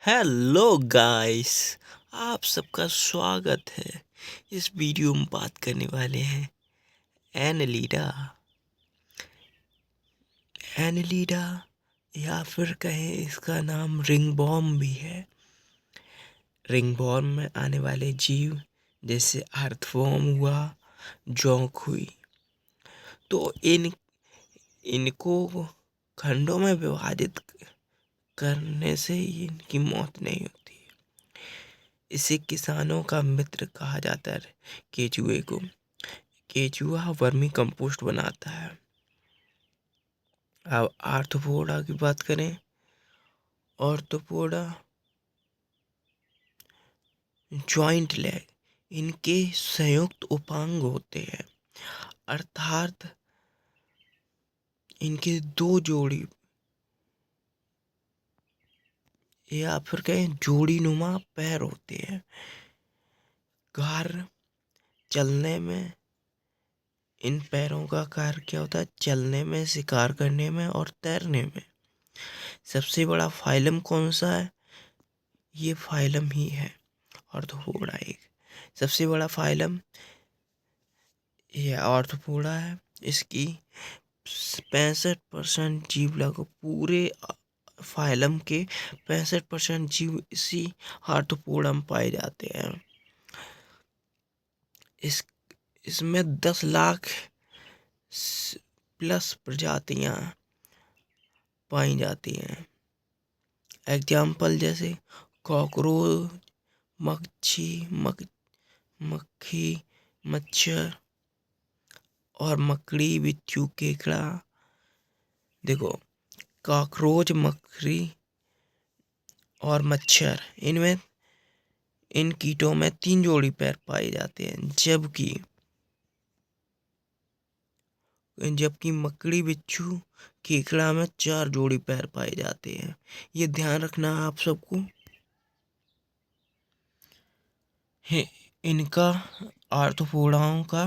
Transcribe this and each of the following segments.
Hello guys, आप सबका स्वागत है। इस वीडियो में बात करने वाले हैं एनलीडा। एनलीडा या फिर कहें इसका नाम रिंगवॉर्म भी है। रिंगवॉर्म में आने वाले जीव जैसे अर्थवॉर्म हुआ, जोंक हुई, तो इनको खंडों में विभाजित करने से इनकी मौत नहीं होती। इसे किसानों का मित्र कहा जाता है। केचुए को केचुआ वर्मी कंपोस्ट बनाता है। अब आर्थ्रोपोडा की बात करें। आर्थ्रोपोडा जॉइंट लेग इनके संयुक्त उपांग होते हैं, अर्थात इनके दो जोड़ी या फिर कहें जोड़ी नुमा पैर होते हैं। कार्य चलने में इन पैरों का कार्य क्या होता है? चलने में, शिकार करने में और तैरने में। सबसे बड़ा फाइलम कौन सा है? ये फाइलम ही है आर्थ्रोपोडा। एक सबसे बड़ा फाइलम ये आर्थ्रोपोडा है। इसकी 65% जीव लगभग पूरे फाइलम के 65% जीव इसी आर्थ्रोपोडा में पाए जाते हैं। इसमें 10 लाख प्लस प्रजातियां पाई जाती हैं। एग्जाम्पल जैसे कॉकरोच, मक्खी, मच्छर और मकड़ी, बिच्छू, केकड़ा। देखो, कॉकरोच, मकड़ी और मच्छर, इन कीटों में 3 जोड़ी पैर पाए जाते हैं, जबकि मकड़ी, बिच्छू, केकड़ा में 4 जोड़ी पैर पाए जाते हैं। ये ध्यान रखना आप सबको। इनका आर्थ्रोपोडाओं का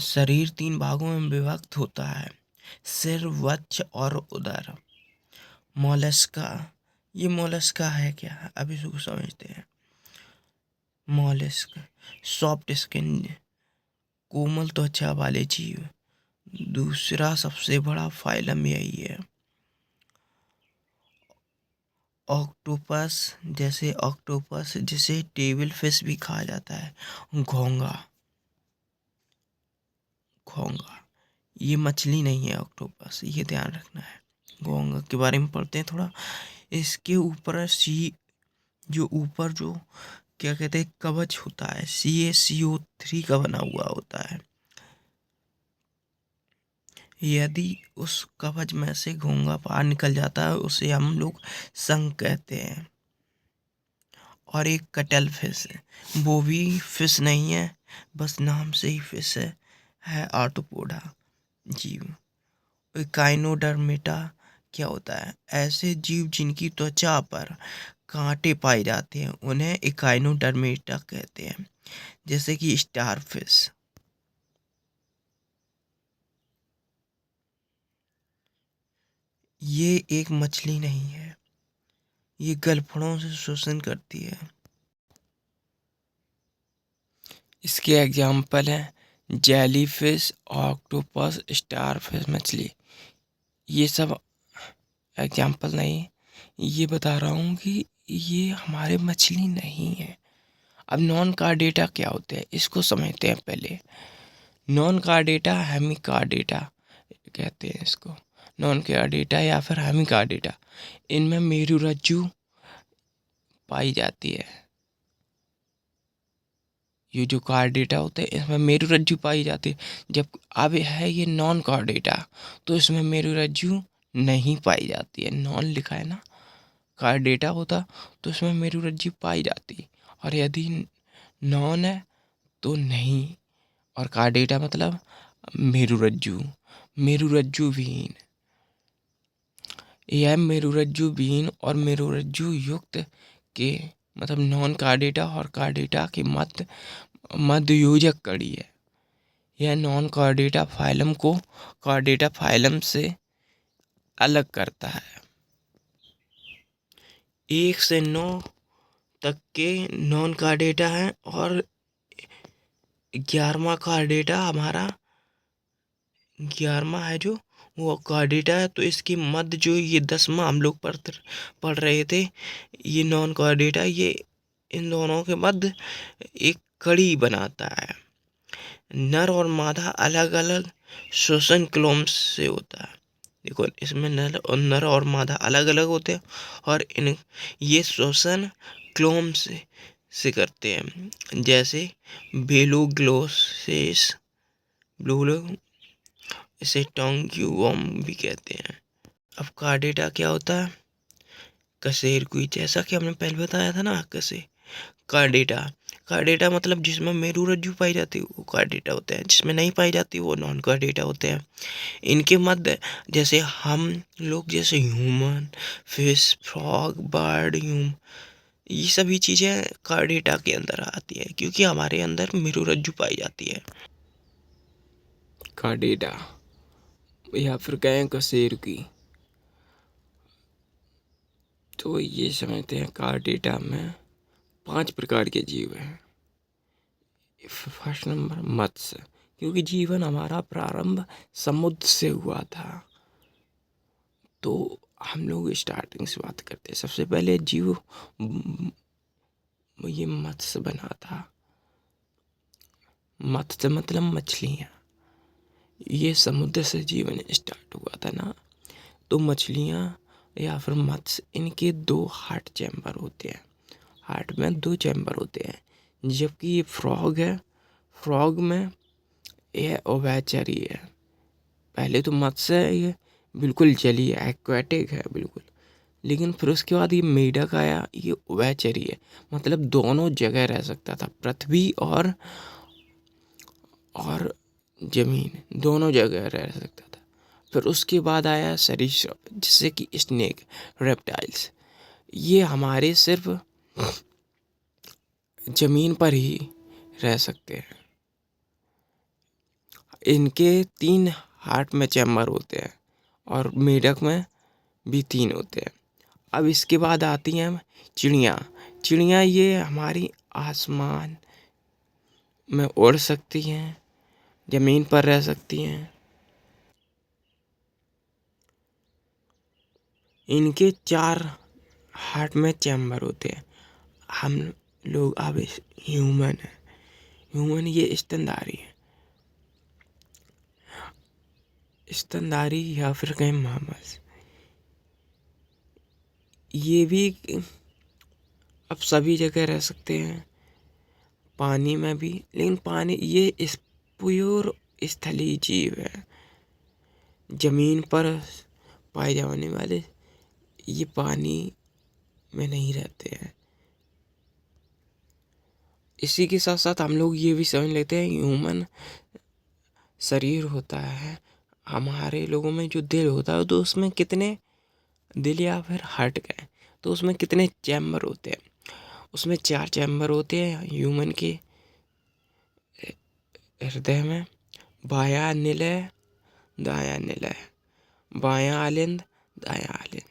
शरीर 3 भागों में विभक्त होता है: सिर, वक्ष और उदर। मोलस्का, ये मोलस्का है क्या? अभी इसको समझते हैं। मोलस्क सॉफ्ट स्किन, कोमल त्वचा वाले जीव। दूसरा सबसे बड़ा फाइलम यही है। ऑक्टोपस जिसे टेबल फिश भी कहा जाता है। घोंगा ये मछली नहीं है ऑक्टोपस, ये ध्यान रखना है। घोंगा के बारे में पढ़ते हैं थोड़ा। इसके ऊपर जो क्या कहते हैं, कवच होता है, CaCO3 का बना हुआ होता है। यदि उस कवच में से घोंगा बाहर निकल जाता है, उसे हम लोग संख कहते हैं। और एक कटल फिश है, वो भी फिश नहीं है, बस नाम से ही फिश है आर्थ्रोपोडा जीव। इकाइनोडर्मेटा क्या होता है? ऐसे जीव जिनकी त्वचा पर कांटे पाए जाते हैं उन्हें इकाइनोडर्मेटा कहते हैं, जैसे कि स्टारफिश। ये एक मछली नहीं है, ये गलफड़ों से शोषण करती है। इसके एग्जाम्पल हैं जेलीफिश, ऑक्टोपस, स्टारफिश मछली। ये सब एग्जाम्पल नहीं, ये बता रहा हूँ कि ये हमारे मछली नहीं है। अब नॉन कार्डेटा क्या होते हैं, इसको समझते हैं पहले। नॉन कार्डेटा, हेमिकार्डेटा कहते हैं इसको। नॉन कार्डेटा या फिर हेमिकार्डेटा, इनमें मेरुरज्जु पाई जाती है। ये जो कार्डेटा होते हैं इसमें मेरुरज्जु पाई जाती है। जब अब है ये नॉन कार्डेटा, तो इसमें मेरुरज्जु नहीं पाई जाती है। नॉन लिखा है ना, कार्डेटा होता तो इसमें मेरुरज्जु पाई जाती, और यदि नॉन है तो नहीं। और कार्डेटा मतलब मेरुरज्जु, मेरुरज्जु विहीन। यह मेरुरज्जु विहीन और मेरुरज्जु युक्त के मतलब नॉन कार्डेटा और कार्डेटा के मध्ययोजक कड़ी है। यह नॉन कार्डेटा फाइलम को कार्डेटा फाइलम से अलग करता है। 1 से 9 तक के नॉन कार्डेटा हैं और 11वां कार्डेटा हमारा 11वां है जो वो कार्डेटा है। तो इसकी मध्य जो ये 10वां हम लोग पढ़ रहे थे, ये नॉन कार्डेटा, ये इन दोनों के मध्य एक कड़ी बनाता है। नर और मादा अलग अलग श्वसन क्लोम्स से होता है। देखो इसमें नर और मादा अलग अलग होते हैं और इन ये श्वसन क्लोम से करते हैं, जैसे बेलोग्लोसिस, ब्लूलो, इसे टोंग्यूवम भी कहते हैं। अब कार्डेटा क्या होता है? कशेरुकी, जैसा कि हमने पहले बताया था ना, कार्डेटा कार्डेटा मतलब जिसमें मेरुरज्जु पाई जाती है वो कार्डेटा होते हैं, जिसमें नहीं पाई जाती वो नॉन कार्डेटा होते हैं। इनके मध्य जैसे हम लोग, जैसे ह्यूमन, फिश, फ्रॉग, बर्ड, ये सभी चीज़ें कार्डेटा के अंदर आती है क्योंकि हमारे अंदर मेरुरज्जु पाई जाती है। कार्डेटा या फिर कहें कशेरुकी। तो ये समझते हैं कार्डेटा में 5 प्रकार के जीव हैं। फर्स्ट नंबर मत्स्य, क्योंकि जीवन हमारा प्रारंभ समुद्र से हुआ था। तो हम लोग स्टार्टिंग से बात करते हैं। सबसे पहले जीव ये मत्स्य बना था। मत्स्य मतलब मछलियाँ। ये समुद्र से जीवन स्टार्ट हुआ था ना। तो मछलियाँ या फिर मत्स्य, इनके 2 हार्ट चैम्बर होते हैं। हार्ट में 2 चैम्बर होते हैं। जबकि ये फ्रॉग है, फ्रॉग में ये उभयचरी है। पहले तो मत्स्य है, ये बिल्कुल जलीय एक्वेटिक है बिल्कुल। लेकिन फिर उसके बाद ये मेढक आया, ये उभयचरी है, मतलब दोनों जगह रह सकता था, पृथ्वी और जमीन दोनों जगह रह सकता था। फिर उसके बाद आया सरीसृप, जिससे कि स्नेक, रेप्टाइल्स, ये हमारे सिर्फ जमीन पर ही रह सकते हैं। इनके 3 हार्ट में चैम्बर होते हैं और मेढक में भी 3 होते हैं। अब इसके बाद आती हैं चिड़िया। चिड़िया ये हमारी आसमान में उड़ सकती हैं, जमीन पर रह सकती हैं। इनके 4 हार्ट में चैम्बर होते हैं। हम लोग अब ह्यूमन है, ह्यूमन ये स्तनधारी है। स्तनधारी या फिर कहें मामस, ये भी अब सभी जगह रह सकते हैं, पानी में भी। लेकिन पानी ये प्योर स्थलीय जीव है। जमीन पर पाए जाने वाले ये पानी में नहीं रहते हैं। इसी के साथ साथ हम लोग ये भी समझ लेते हैं, ह्यूमन शरीर होता है, हमारे लोगों में जो दिल होता है, तो उसमें कितने दिल या फिर हार्ट का है, तो उसमें कितने चैम्बर होते हैं? उसमें 4 चैम्बर होते हैं ह्यूमन के हृदय में। बायां निलय, दायां निलय, बायां आलिंद, दायां आलिंद।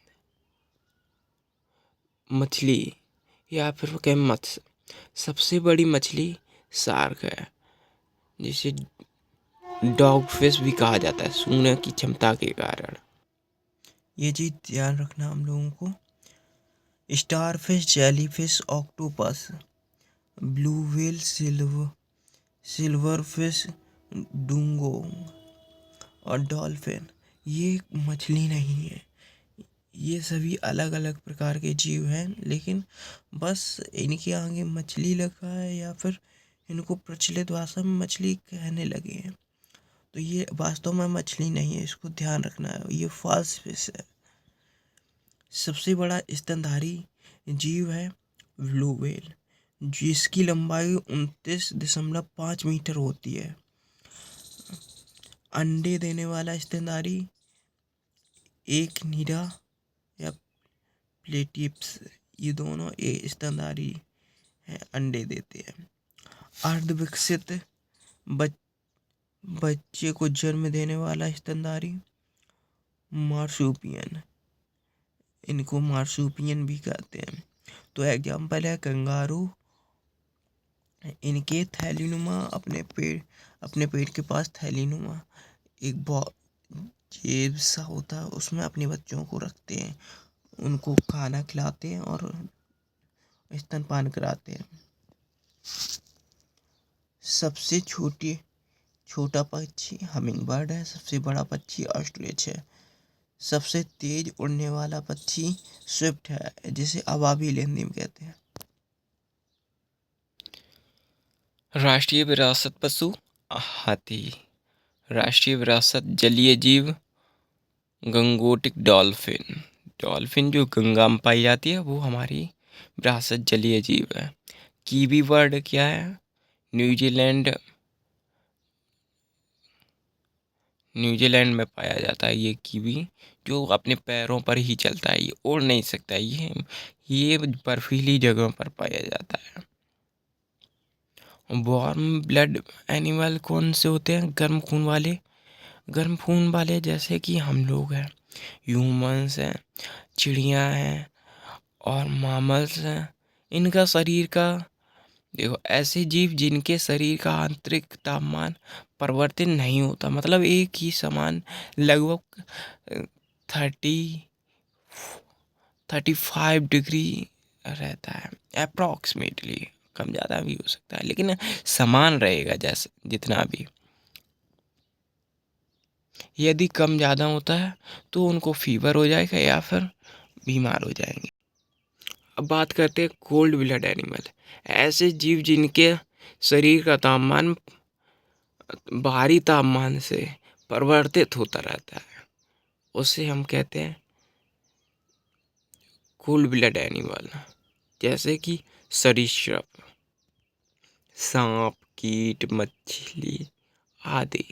मछली या फिर कहें मत्स्य, सबसे बड़ी मछली शार्क है, जिसे डॉग फिश भी कहा जाता है सूंघने की क्षमता के कारण। ये चीज ध्यान रखना हम लोगों को। Star fish, jelly fish, octopus, blue whale, silver fish, dugong और डॉल्फिन, ये मछली नहीं है। ये सभी अलग अलग प्रकार के जीव हैं, लेकिन बस इनके आगे मछली लगा है या फिर इनको प्रचलित भाषा में मछली कहने लगे हैं। तो ये वास्तव में मछली नहीं है, इसको ध्यान रखना है, ये फॉल्स फिश है। सबसे बड़ा स्तनधारी जीव है ब्लू व्हेल, जिसकी लंबाई 29.5 मीटर होती है। अंडे देने वाला स्तनधारी एक नीरा या प्लेटिप्स, ये दोनों स्तनधारी हैं, अंडे देते हैं। अर्धविकसित बच्चे को जन्म देने वाला स्तनधारी मार्सुपियन, इनको मार्सूपियन भी कहते हैं। तो एग्जाम्पल है कंगारू। इनके थैलीनुमा अपने पेट के पास थैलीनुमा एक जेब सा होता है, उसमें अपने बच्चों को रखते हैं, उनको खाना खिलाते हैं और स्तनपान कराते हैं। सबसे छोटा पक्षी हमिंग बर्ड है। सबसे बड़ा पक्षी ऑस्ट्रिच है। सबसे तेज उड़ने वाला पक्षी स्विफ्ट है, जिसे अबाबिल हिंदी में कहते हैं। राष्ट्रीय विरासत पशु हाथी। राष्ट्रीय विरासत जलीय जीव गंगोटिक डॉल्फिन। डॉल्फिन जो गंगा में पाई जाती है वो हमारी विरासत जलीय जीव है। कीवी बर्ड क्या है? न्यूजीलैंड में पाया जाता है ये कीवी, जो अपने पैरों पर ही चलता है, ये उड़ नहीं सकता। ये बर्फीली जगहों पर पाया जाता है। वार्म ब्लड एनिमल कौन से होते हैं? गर्म खून वाले जैसे कि हम लोग हैं, ह्यूमंस हैं, चिड़िया हैं और मामल्स हैं। इनका शरीर का देखो, ऐसे जीव जिनके शरीर का आंतरिक तापमान परिवर्तित नहीं होता, मतलब एक ही समान लगभग 35 डिग्री रहता है अप्रॉक्सीमेटली। कम ज़्यादा भी हो सकता है लेकिन समान रहेगा जैसे जितना भी। यदि कम ज़्यादा होता है तो उनको फीवर हो जाएगा या फिर बीमार हो जाएंगे। अब बात करते हैं कोल्ड ब्लड एनिमल। ऐसे जीव जिनके शरीर का तापमान बाहरी तापमान से परिवर्तित होता रहता है, उसे हम कहते हैं कोल्ड ब्लड एनिमल। जैसे कि सरीसृप, सांप, कीट, मछली आदि।